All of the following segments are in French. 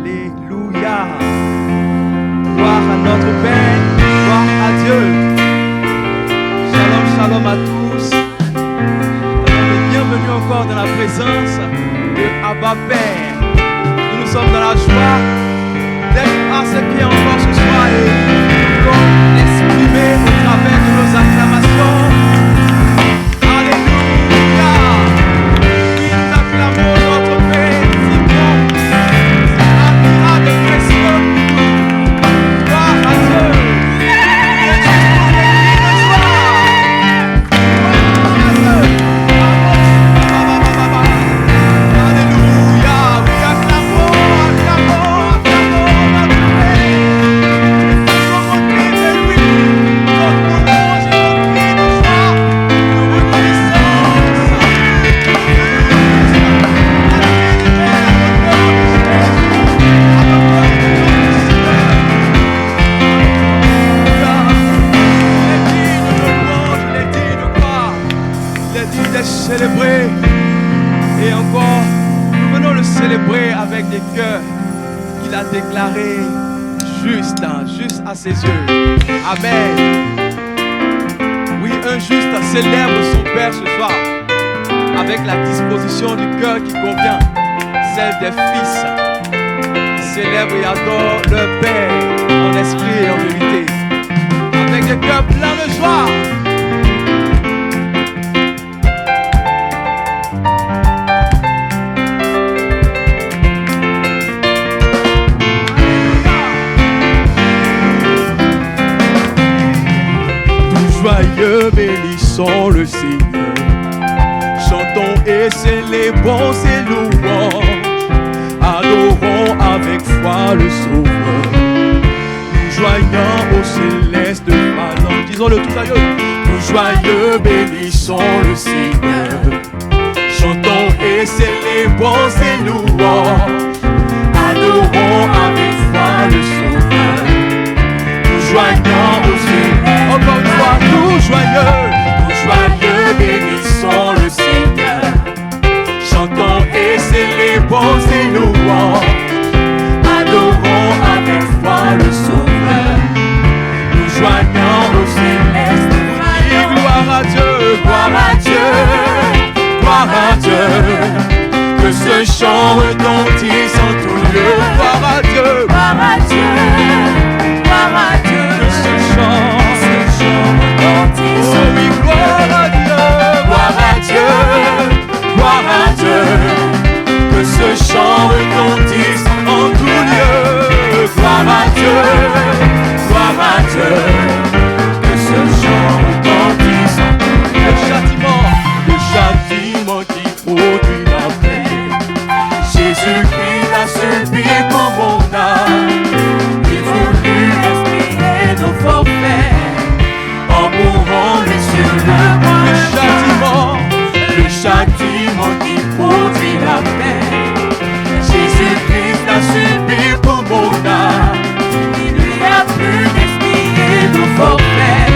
Alléluia. Gloire à notre Père, gloire à Dieu. Shalom, shalom à tous. Bienvenue encore dans la présence de Abba Père. Nous sommes dans la joie d'être à ses pieds encore ce soir et pour l'exprimer au travers de nos acclamations. Alléluia. Nous acclamons notre Père si bon, si admirable et précieux. Gloire à Dieu. Célébrer et encore nous venons le célébrer avec des cœurs qu'il a déclarés juste à ses yeux. Amen. Oui, un juste célèbre son Père ce soir avec la disposition du cœur qui convient, celle des fils qui célèbrent et adorent leur Père en esprit et en vérité avec des cœurs pleins de joie. Joyeux, bénissons le Seigneur. Chantons et célébrons ses louanges. Adorons avec foi le Sauveur. Nous joignons au céleste phalange. Disons-le tout joyeux. Nous joyeux, bénissons le Seigneur. Chantons et célébrons ses louanges. Adorons avec foi le Sauveur. Nous joignons au céleste. Encore une fois, nous joyeux, bénissons le Seigneur. Chantons et célébrons ses louanges. Adorons avec foi le Sauveur. Nous joignons au céleste. Nous gloire à Dieu, gloire à Dieu, gloire à Dieu. Que ce chant retentisse en tout lieu. Gloire à Dieu, gloire à Dieu, gloire à Dieu. Que ce chant retentisse. Oh oui, gloire à Dieu, gloire à Dieu, gloire à Dieu. Que ce chant retentisse en tout lieu. Gloire à Dieu, gloire à Dieu. Que ce chant retentisse en tout lieu. Le châtiment qui produit la paix. Jésus-Christ a subi pour mon âme. Il voulut expier nos forfaits. En mourant lui sur le châtiment qui produit la paix. Jésus-Christ a subi pour mon âme. Il lui a plu d'expier nos forfaits.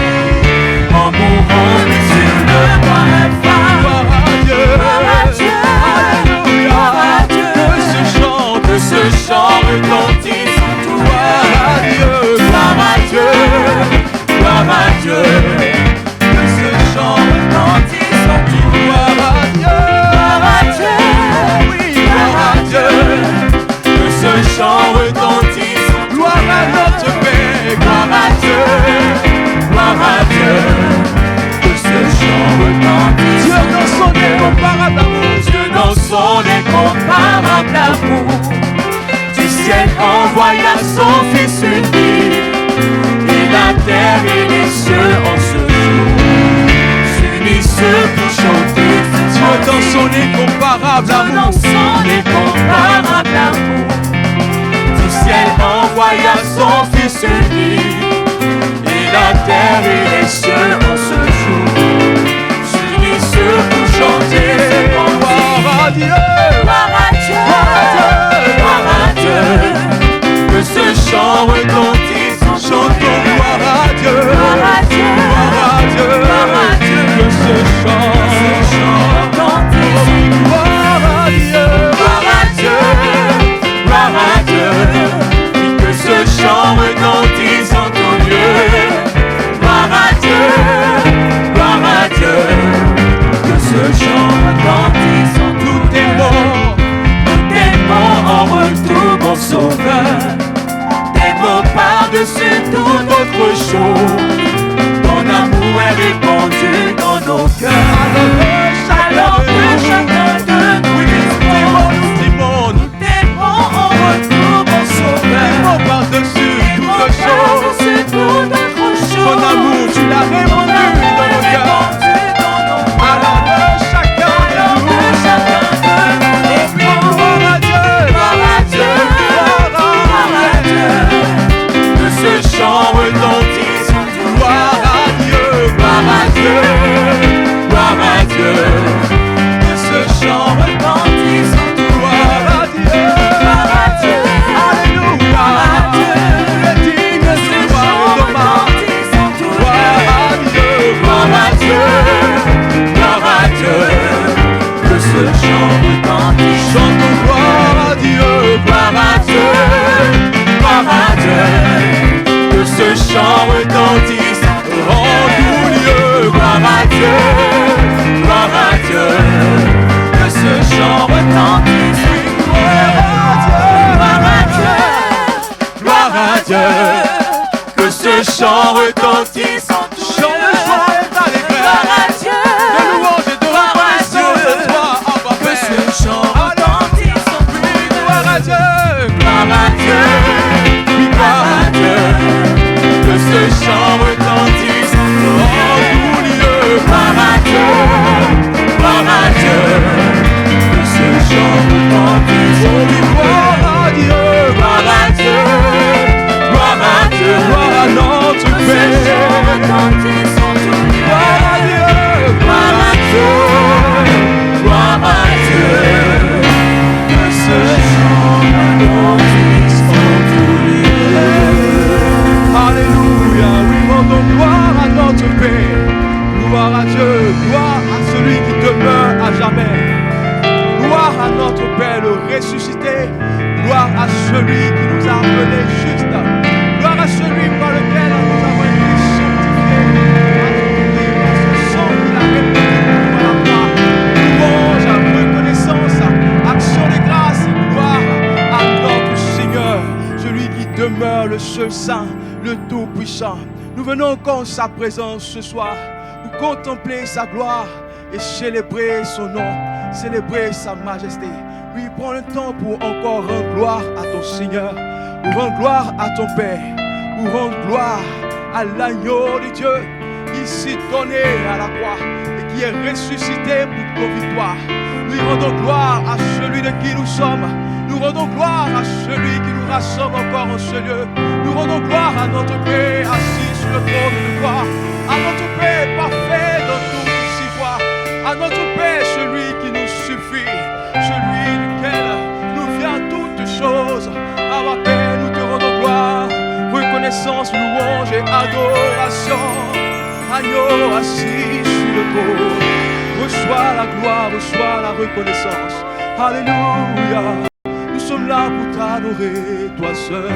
En mourant lui sur le croix infâme. Gloire à Dieu, gloire à Dieu. Que ce chant retentisse en tout. Gloire à Dieu, gloire à Dieu, gloire à Dieu. Que ce chant retentisse en tout. Gloire à Dieu, oui, gloire à Dieu. Que ce chant retentisse en tout. Gloire à notre Père, gloire à Dieu, gloire à Dieu. Que ce chant retentisse. Dieu dans son incomparable amour, Dieu dans son incomparable amour. Du ciel envoya son Fils unique. Et la terre et les cieux en ce jour s'unissent pour chanter. Dieu dans son incomparable amour, dans son incomparable amour. Du ciel envoya son Fils unique. Et la terre et les cieux en ce jour s'unissent pour chanter. Gloire à Dieu, gloire à Dieu, gloire à Dieu. Que ce chant retentisse en chantons. Gloire à Dieu, gloire à Dieu, gloire à Dieu, gloire à Dieu. Que ce chant retentisse. Gloire à Dieu, gloire à ton amour est répandu dans nos cœurs. Alors que chacun de nous nous t'aimons en retour, mon sauveur. Par-dessus toute chose, toute autre chose. ton amour, tu l'as répandu dans nos cœurs. Alors que chacun de nous, gloire à Dieu, gloire à Dieu, gloire à Dieu. Que ce chant retentisse, Gloire à Dieu, gloire à Dieu, gloire à Dieu. que ce chant retentisse, Gloire à Dieu, gloire à Dieu. alléluia. Tu es digne de gloire et d'hommage. Gloire à Dieu, gloire à Dieu, gloire à Dieu. Que ce chant retentisse, Chantons gloire à Dieu, gloire à Dieu, gloire à Dieu. que ce chant retentisse, En tout lieu, gloire à Dieu, gloire à Dieu. que ce chant retentisse, Gloire à Dieu, gloire à Dieu. que ce chant retentisse en tout Chant de joie et gloire d'allégresse, à Dieu, de louange et de reconnaissance de toi, Abba que ce Père. chant retentisse en tout Gloire à Dieu, gloire à Dieu, gloire à Dieu. que ce chant retentisse en tout En tout lieu, gloire à Dieu, gloire à Dieu, que ce chant retentisse en tout gloire à Dieu, gloire à Dieu, gloire à Dieu, gloire à notre que ce chant Père. retentisse en tout Gloire à Dieu, gloire à Dieu, gloire à Dieu, que ce chant retentisse en tout lieu. Alléluia, oui, rendons gloire à notre Père. Gloire à Dieu, gloire à celui qui demeure à jamais. Gloire à notre Père, le ressuscité. Gloire à celui qui nous a appelés justes. Gloire à celui par lequel nous avons été sanctifiés. À ce sang qu'il a répandu pour la croix. Louange, reconnaissance, action de grâce et gloire à notre Seigneur, celui qui demeure le seul saint, le Tout-Puissant. Nous venons encore en sa présence ce soir pour contempler sa gloire et célébrer son nom, célébrer sa majesté. Oui, prends le temps pour encore rendre gloire à ton Seigneur, pour rendre gloire à ton Père, pour rendre gloire à l'agneau de Dieu qui s'est donné à la croix et qui est ressuscité pour ton victoire. Nous rendons gloire à celui de qui nous sommes. Nous rendons gloire à celui qui nous rassemble encore en ce lieu. Nous rendons gloire à notre Père assis sur le trône de gloire, à notre Père parfait dans toute ses voies, à notre Père celui qui nous suffit, celui duquel nous vient toutes choses. À ma Père, nous te rendons gloire, reconnaissance, louange et adoration. Agneau assis sur le trône, reçois la gloire, reçois la reconnaissance. Alléluia. Nous sommes là pour t'adorer, toi seul.